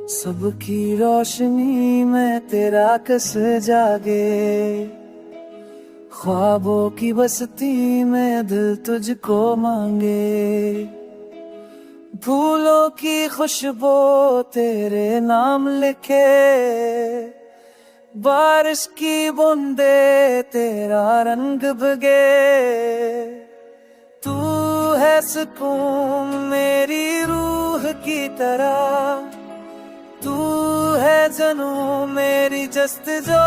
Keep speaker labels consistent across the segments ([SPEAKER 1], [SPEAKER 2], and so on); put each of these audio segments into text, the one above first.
[SPEAKER 1] सबकी रोशनी में तेरा कस जागे, ख्वाबों की बस्ती में दिल तुझको मांगे। फूलों की खुशबू तेरे नाम लिखे, बारिश की बूंदे तेरा रंग भगे। तू है सुकून मेरी रूह की तरह, तू है जनू मेरी जस्तजो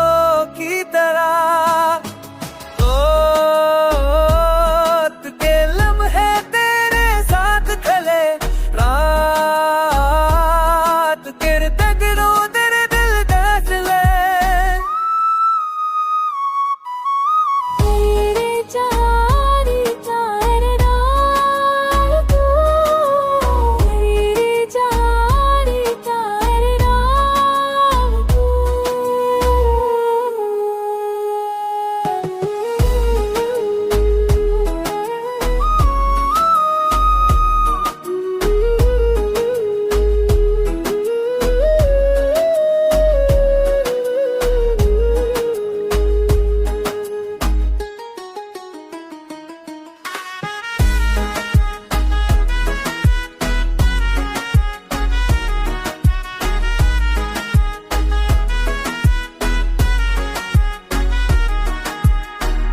[SPEAKER 1] की तरह। ओ तुझे लम्हे तेरे साथ खले रात, तेरे तगड़ो तेरे दिल दस ले।
[SPEAKER 2] तेरे चारी चारना तू, तेरे चारी चारना तू।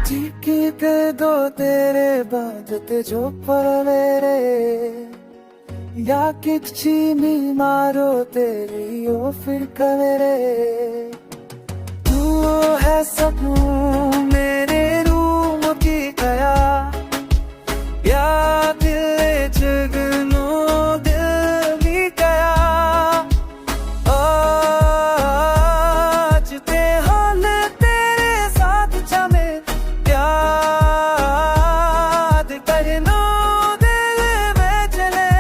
[SPEAKER 1] चीकी दे दो तेरे बादते जो परवेरे, या किसी बीमारो तेरी ओ फिर कवेरे। तू है सपनों मेरे रूम की गया, या दिल जगनो दिल भी गया। आज ते हाल तेरे साथ जमे, याद करनो दिल में चले।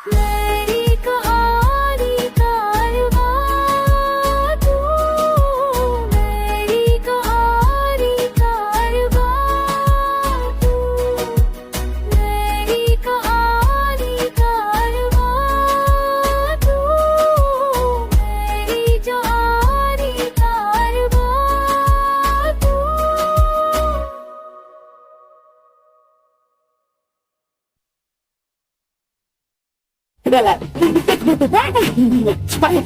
[SPEAKER 2] मेरी कहानी कारवां तू, मेरी कहानी कारवां तू, मेरी कहानी कारवां तू, मेरी कहानी कारवां तू।
[SPEAKER 3] Spy